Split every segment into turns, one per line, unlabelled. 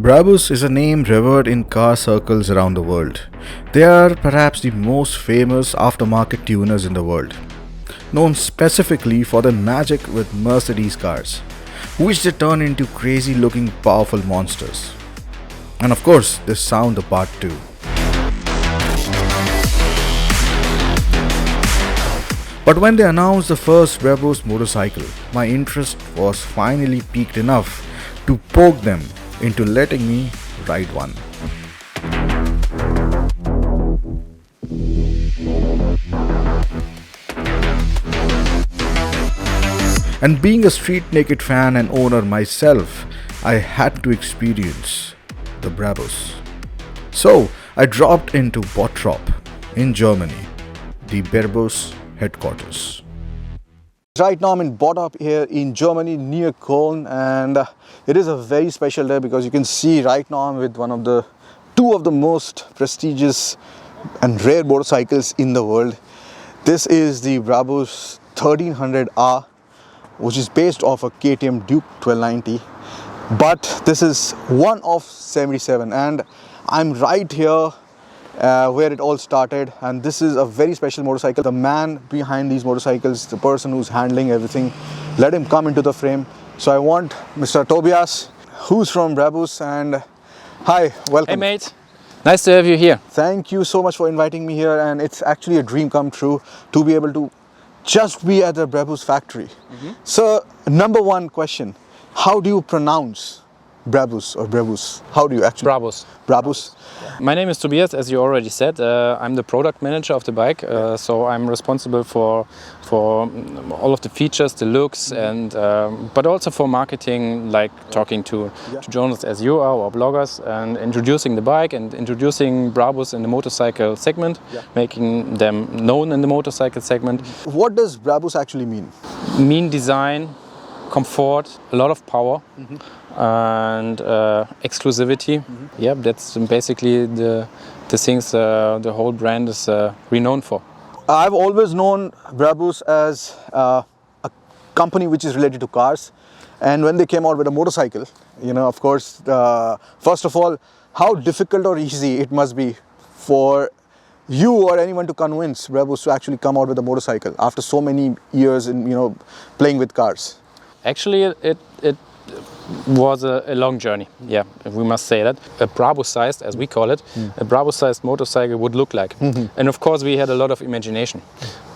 BRABUS is a name revered in car circles around the world. They are perhaps the most famous aftermarket tuners in the world, known specifically for their magic with Mercedes cars, which they turn into crazy looking powerful monsters. And of course, they sound the part too. But when they announced the first BRABUS motorcycle, my interest was finally piqued enough to poke them into letting me ride one. And being a street naked fan and owner myself, I had to experience the BRABUS. So I dropped into Bottrop in Germany, the BRABUS headquarters. Right now I'm in Bottrop here in Germany near Cologne, and it is a very special day because you can see right now I'm with two of the most prestigious and rare motorcycles in the world. This is the BRABUS 1300R, which is based off a KTM Duke 1290, but this is one of 77, and I'm right here where it all started, and this is a very special motorcycle. The man behind these motorcycles, the person who's handling everything, let him come into the frame. So I want Mr. Tobias, who's from BRABUS, and hi, welcome.
Hey mate, nice to have you here.
Thank you so much for inviting me here, and it's actually a dream come true to be able to just be at the BRABUS factory. So number one question, how do you pronounce BRABUS or BRABUS? How do you actually?
BRABUS.
BRABUS.
My name is Tobias, as you already said. I'm the product manager of the bike, so I'm responsible for all of the features, the looks, and but also for marketing, like talking to journalists as you are or bloggers, and introducing the bike and introducing BRABUS in the motorcycle segment, making them known in the motorcycle segment.
What does BRABUS actually mean?
Mean design, comfort, a lot of power. And exclusivity. Yeah, that's basically the things the whole brand is renowned for.
I've always known BRABUS as a company which is related to cars, and when they came out with a motorcycle, you know, of course, first of all, how difficult or easy it must be for you or anyone to convince BRABUS to actually come out with a motorcycle after so many years in, you know, playing with cars.
Actually, it was a long journey, yeah, we must say that. A BRABUS-sized, as we call it, a BRABUS-sized motorcycle would look like. And of course we had a lot of imagination.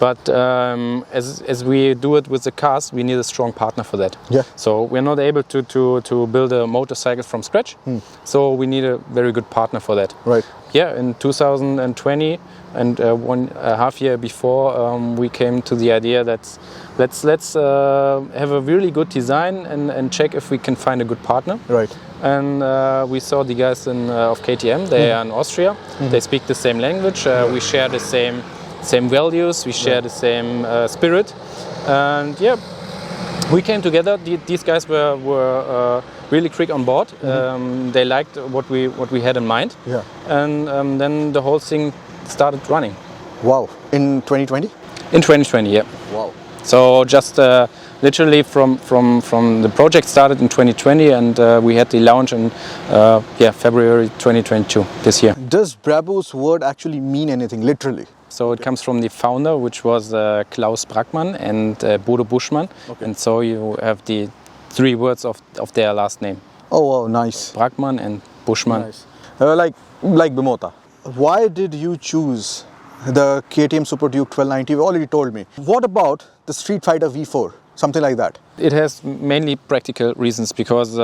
But as we do it with the cars, we need a strong partner for that.
Yeah.
So we're not able to build a motorcycle from scratch, so we need a very good partner for that.
Right.
Yeah, in 2020 and 1.5 years before, we came to the idea that let's have a really good design and check if we can find a good partner.
Right.
And we saw the guys of KTM. They are in Austria. They speak the same language. We share the same values. We share the same spirit. And yeah, we came together. These guys were really quick on board. They liked what we had in mind. Yeah. And then the whole thing started running.
Wow. In 2020?
In 2020, yeah.
Wow.
So just literally from the project started in 2020, and we had the launch in February 2022 this year.
Does BRABUS word actually mean anything, literally?
So it comes from the founder, which was Klaus Brackmann and Bodo Buschmann. Okay. And so you have the three words of their last name.
Oh, wow, nice.
Brackmann and Buschmann.
Nice. Like Bimota. Why did you choose the KTM Super Duke 1290? You already told me. What about the Street Fighter V4? Something like that?
It has mainly practical reasons, because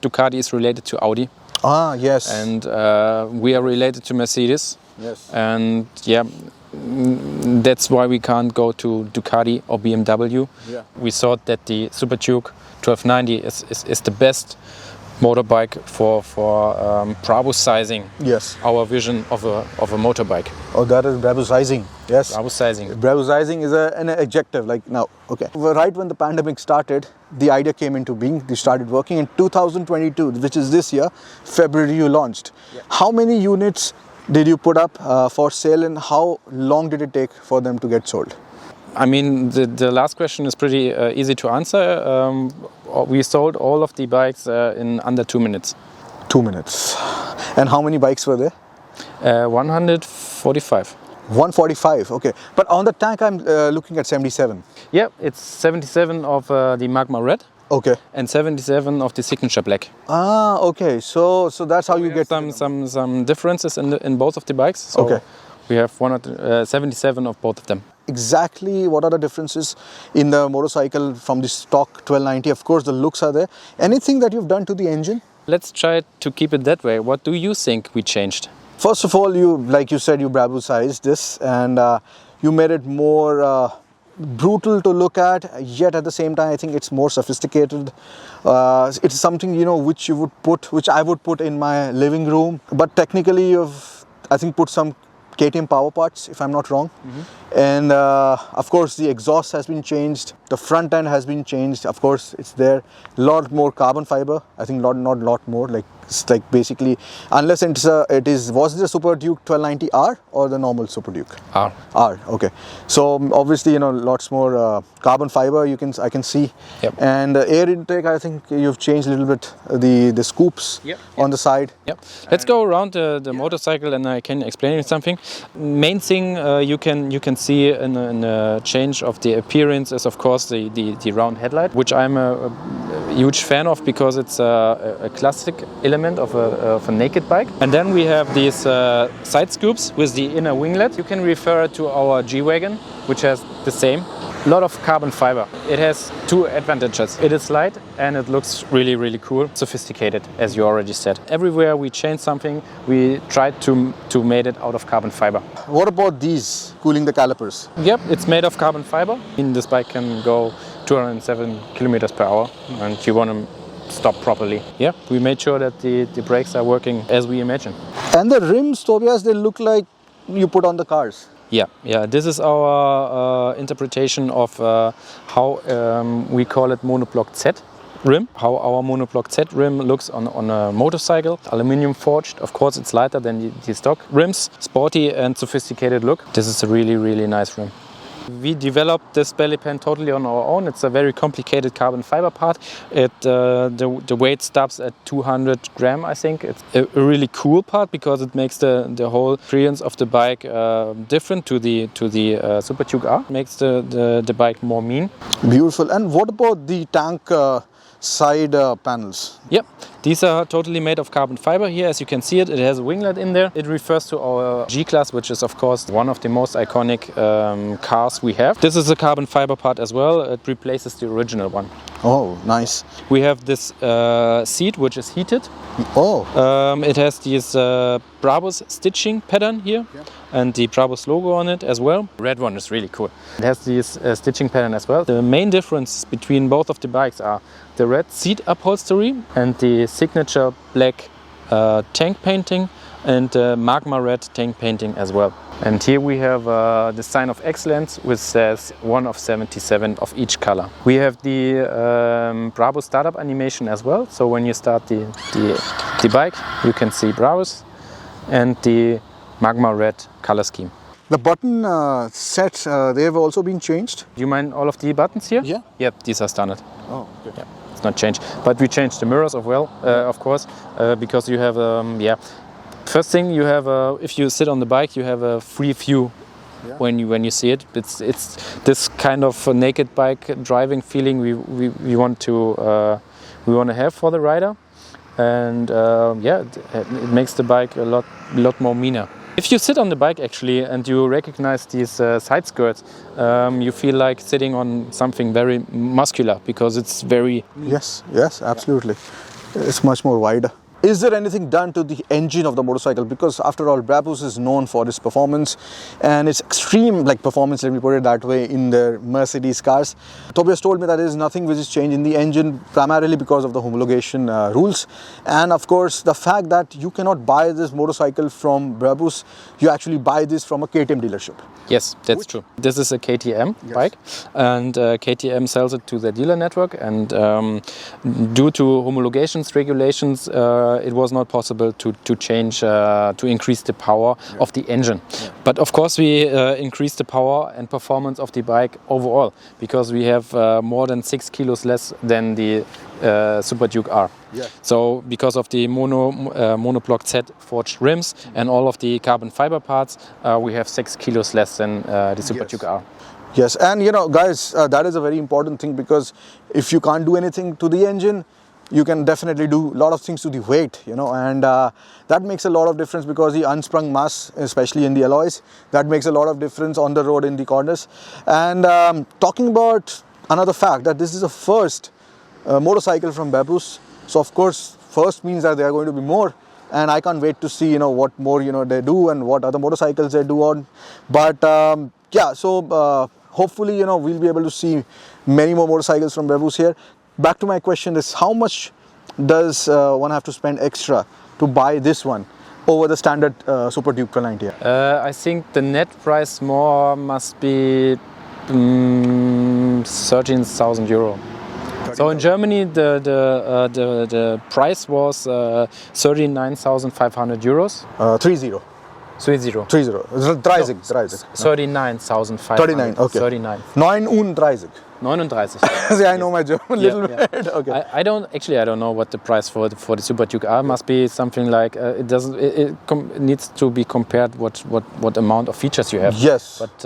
Ducati is related to Audi.
Ah, yes.
And we are related to Mercedes.
Yes.
And yeah, that's why we can't go to Ducati or BMW. Yeah. We thought that the Super Duke 1290 is the best motorbike for BRABUS sizing. Yes. Our vision of a motorbike.
Oh, that is BRABUS sizing. Yes.
BRABUS sizing.
BRABUS sizing is an adjective. Like now, okay. Right when the pandemic started, the idea came into being. They started working in 2022, which is this year. February you launched. Yeah. How many units did you put up for sale, and how long did it take for them to get sold?
I mean, the last question is pretty easy to answer. We sold all of the bikes in under 2 minutes.
2 minutes. And how many bikes were there?
145.
145, okay. But on the tank, I'm looking at 77.
Yeah, it's 77 of the Magma Red.
Okay.
And 77 of the Signature Black.
Ah, okay. So that's how you get
some differences in both of the bikes. So
okay.
We have 77 of both of them.
Exactly what are the differences in the motorcycle from the stock 1290? Of course, the looks are there. Anything that you've done to the engine?
Let's try to keep it that way. What do you think we changed?
First of all, like you said, you BRABUSized this and you made it more brutal to look at, yet at the same time I think it's more sophisticated. It's something, you know, which I would put in my living room, but technically you've, I think, put some KTM power parts, if I'm not wrong. And of course the exhaust has been changed, the front end has been changed, of course it's there. A lot more carbon fiber, I think not lot more, like it's like basically, unless was it a Super Duke 1290R or the normal Super Duke?
R,
okay. So obviously, you know, lots more carbon fiber I can see.
Yep.
And air intake, I think you've changed a little bit the scoops on the side.
Yep. Let's go around the motorcycle and I can explain you something. Main thing you can see in a change of the appearance is of course the round headlight, which I'm a huge fan of because it's a classic element of a naked bike. And then we have these side scoops with the inner winglet. You can refer it to our G-Wagon, which has the same. A lot of carbon fiber. It has two advantages. It is light and it looks really, really cool. Sophisticated, as you already said. Everywhere we change something, we try to make it out of carbon fiber.
What about these, cooling the calipers?
Yep, it's made of carbon fiber. This bike can go 207 kilometers per hour and you want to stop properly. Yeah, we made sure that the brakes are working as we imagine.
And the rims, Tobias, they look like you put on the cars.
Yeah. This is our interpretation of how we call it monoblock Z rim. How our monoblock Z rim looks on a motorcycle. Aluminium forged. Of course, it's lighter than the stock rims. Sporty and sophisticated look. This is a really, really nice rim. We developed this belly pan totally on our own. It's a very complicated carbon fiber part. The weight stops at 200 gram, I think. It's a really cool part because it makes the whole experience of the bike different to the Super Duke R. It makes the bike more mean.
Beautiful. And what about the tank side panels?
Yep, these are totally made of carbon fiber here. As you can see it has a winglet in there. It refers to our G-Class, which is of course one of the most iconic cars we have. This is a carbon fiber part as well. It replaces the original one.
Oh, nice.
We have this seat which is heated.
Oh.
It has this BRABUS stitching pattern here and the BRABUS logo on it as well. Red one is really cool. It has this stitching pattern as well. The main difference between both of the bikes are the red seat upholstery and the Signature Black tank painting and Magma Red tank painting as well. And here we have the sign of excellence, which says 1 of 77 of each color. We have the BRABUS startup animation as well. So when you start the bike, you can see BRABUS and the Magma Red color scheme.
The button sets, they have also been changed?
Do you mind all of the buttons here?
Yeah.
Yep, these are standard.
Oh, okay.
Yeah, it's not changed. But we changed the mirrors as well, of course, because you have, First thing you have, if you sit on the bike, you have a free view when you see it. It's this kind of naked bike driving feeling we want to have for the rider, and it makes the bike a lot more meaner. If you sit on the bike actually and you recognize these side skirts, you feel like sitting on something very muscular because it's very...
Yes, absolutely. It's much more wider. Is there anything done to the engine of the motorcycle? Because after all, BRABUS is known for its performance and its extreme performance, let me put it that way, in their Mercedes cars. Tobias told me that there is nothing which is changed in the engine, primarily because of the homologation rules. And of course, the fact that you cannot buy this motorcycle from BRABUS, you actually buy this from a KTM dealership.
Yes, that's true. This is a KTM bike, and KTM sells it to their dealer network, and due to homologations regulations, it was not possible to change, to increase the power of the engine. But of course we increased the power and performance of the bike overall, because we have more than 6 kilos less than the Super Duke R.
Yeah.
So because of the monoblock Z forged rims and all of the carbon fiber parts, we have 6 kilos less than the Super
Yes.
Duke R.
Yes, and you know, guys, that is a very important thing, because if you can't do anything to the engine, you can definitely do a lot of things to the weight, you know, and that makes a lot of difference, because the unsprung mass, especially in the alloys, that makes a lot of difference on the road in the corners. And talking about another fact, that this is the first motorcycle from BRABUS, so of course first means that there are going to be more, and I can't wait to see, you know, what more, you know, they do and what other motorcycles they do on. But yeah, so hopefully, you know, we'll be able to see many more motorcycles from BRABUS here. Back to my question is, how much does one have to spend extra to buy this one over the standard Super Duke 1290?
I think the net price more must be 13,000 euro. So in Germany, the price was 39,500 euros.
30.
30.
30.
39,500.
39, okay.
39.
39.
39.
See, I know my German a little
Yeah.
bit. Okay.
I don't know what the price for the Super Duke R must be. Something like it needs to be compared what amount of features you have.
Yes.
But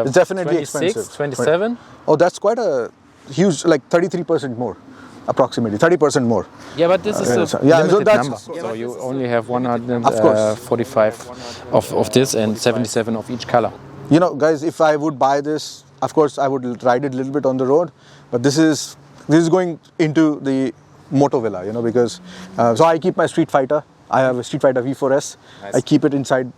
It's definitely
26,
expensive.
27.
Oh, that's quite a huge, like 33% more, approximately 30% more.
Yeah, but this is a
yeah, so
limited
that's-
number.
yeah,
So you only have 145 of this and 77 of each color.
You know, guys, if I would buy this, of course I would ride it a little bit on the road, but this is going into the moto villa, you know, because so I keep my Street Fighter. I have a Street Fighter V4S.
Nice.
I keep it inside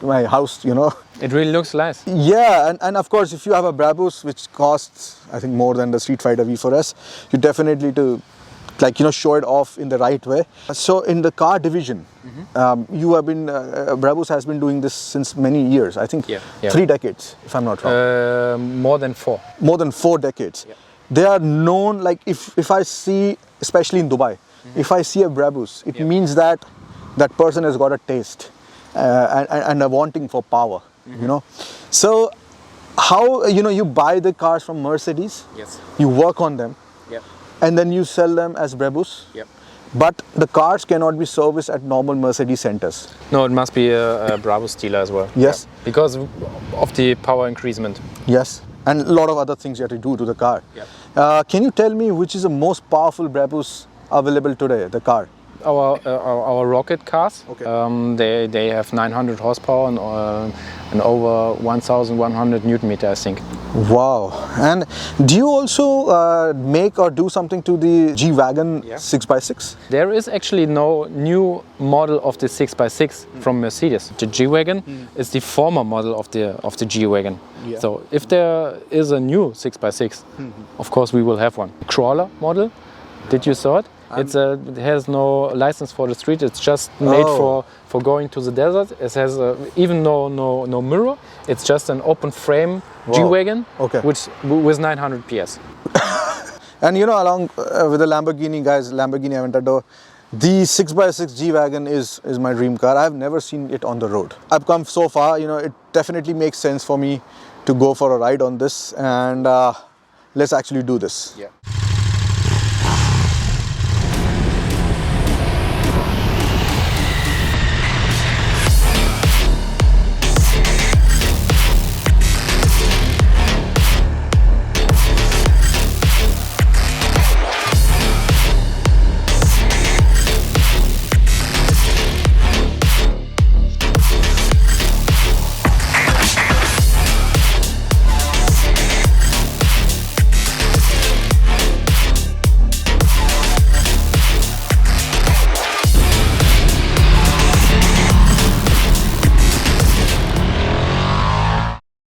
my house, you know.
It really looks nice.
Yeah, and of course, if you have a BRABUS, which costs, I think, more than the Street Fighter V4S, you definitely to, like, you know, show it off in the right way. So in the car division, you have been, BRABUS has been doing this since many years. I think
Yeah.
3 decades, if I'm not wrong.
More than 4.
More than 4 decades.
Yeah.
They are known, like, if I see, especially in Dubai, if I see a BRABUS, it means that that person has got a taste and a wanting for power, you know. So how, you know, you buy the cars from Mercedes,
Yes.
you work on them,
Yep.
and then you sell them as BRABUS,
Yep.
but the cars cannot be serviced at normal Mercedes centers.
No, it must be a BRABUS dealer as well.
Yes.
Yeah. Because of the power increasement.
Yes, and a lot of other things you have to do to the car.
Yep.
Can you tell me which is the most powerful BRABUS available today, the car?
Our rocket cars.
Okay.
They have 900 horsepower and over 1,100 Newton meter, I think.
Wow. And do you also make or do something to the G-Wagon 6x6?
There is actually no new model of the 6x6 from Mercedes. The G-Wagon is the former model of the G-Wagon.
Yeah.
So if there is a new 6x6, of course we will have one. Crawler model. Did you saw it? It has no license for the street. It's just made for going to the desert. It has even no mirror. It's just an open frame G-Wagon,
Okay.
with 900 PS.
And you know, along with the Lamborghini, guys, Lamborghini Aventador, the 6x6 G-Wagon is my dream car. I've never seen it on the road. I've come so far, you know, it definitely makes sense for me to go for a ride on this, and let's actually do this.
Yeah.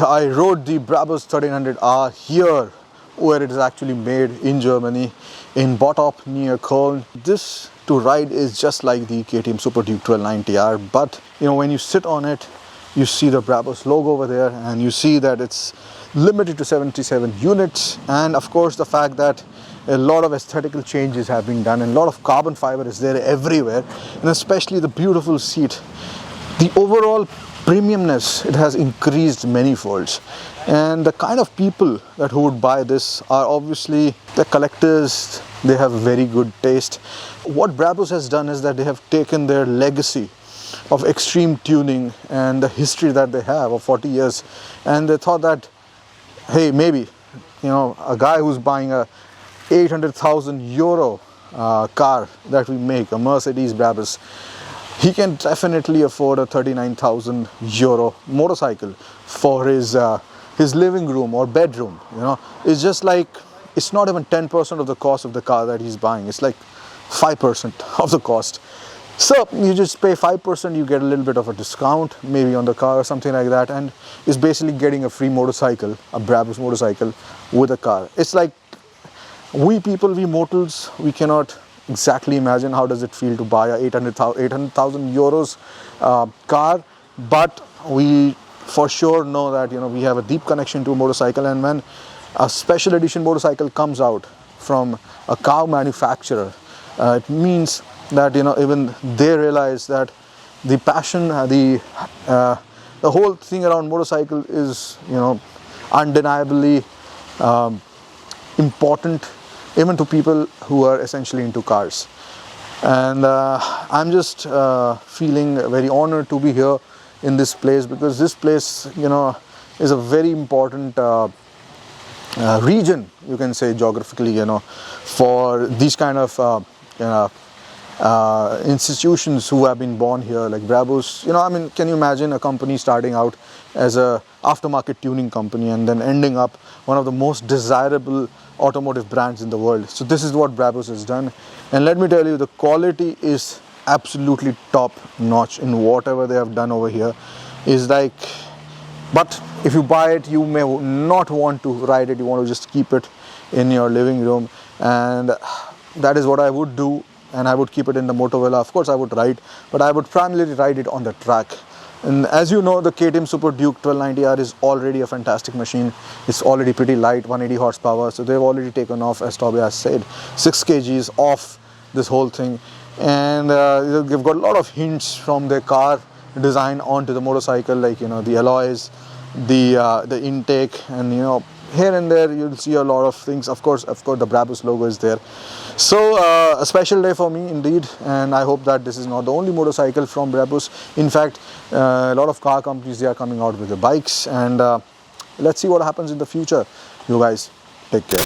I rode the BRABUS 1300R here, where it is actually made in Germany, in Bottrop near Köln. This to ride is just like the KTM Super Duke 1290R, but you know, when you sit on it, you see the BRABUS logo over there, and you see that it's limited to 77 units, and of course the fact that a lot of aesthetical changes have been done, and a lot of carbon fiber is there everywhere, and especially the beautiful seat. The overall premiumness, it has increased many folds, and the kind of people that who would buy this are obviously the collectors, They have very good taste. What BRABUS has done is that they have taken their legacy of extreme tuning and the history that they have of 40 years, and they thought that, hey, maybe, you know, a guy who's buying a 800,000 euro car that we make, a Mercedes BRABUS, he can definitely afford a 39,000 euro motorcycle for his living room or bedroom. You know, it's just like, it's not even 10% of the cost of the car that he's buying. It's like 5% of the cost. So you just pay 5%, you get a little bit of a discount maybe on the car or something like that, and it's basically getting a free motorcycle, a BRABUS motorcycle with a car. It's like, we people, we mortals, we cannot exactly imagine how does it feel to buy a 800,000 euros car, but we for sure know that, you know, we have a deep connection to a motorcycle, and when a special edition motorcycle comes out from a car manufacturer, it means that, you know, even they realize that the passion, the whole thing around motorcycle is, you know, undeniably important even to people who are essentially into cars. And I'm just feeling very honored to be here in this place, because this place, you know, is a very important region, you can say, geographically, you know, for these kind of you know, institutions who have been born here, like BRABUS. You know, I mean, can you imagine a company starting out as a aftermarket tuning company and then ending up one of the most desirable automotive brands in the world? So this is what BRABUS has done, and let me tell you, the quality is absolutely top notch in whatever they have done over here. Is like, but if you buy it, you may not want to ride it, you want to just keep it in your living room, and that is what I would do. And I would keep it in the motor villa. Of course I would ride, but I would primarily ride it on the track. And as you know, the KTM Super Duke 1290R is already a fantastic machine. It's already pretty light, 180 horsepower. So they've already taken off, as Toby has said, 6 kgs off this whole thing. And they've got a lot of hints from their car design onto the motorcycle, like, you know, the alloys, the intake, and, you know, here and there you'll see a lot of things. Of course the BRABUS logo is there. So a special day for me indeed, and I hope that this is not the only motorcycle from BRABUS. In fact, a lot of car companies, they are coming out with the bikes, and let's see what happens in the future. You guys take care.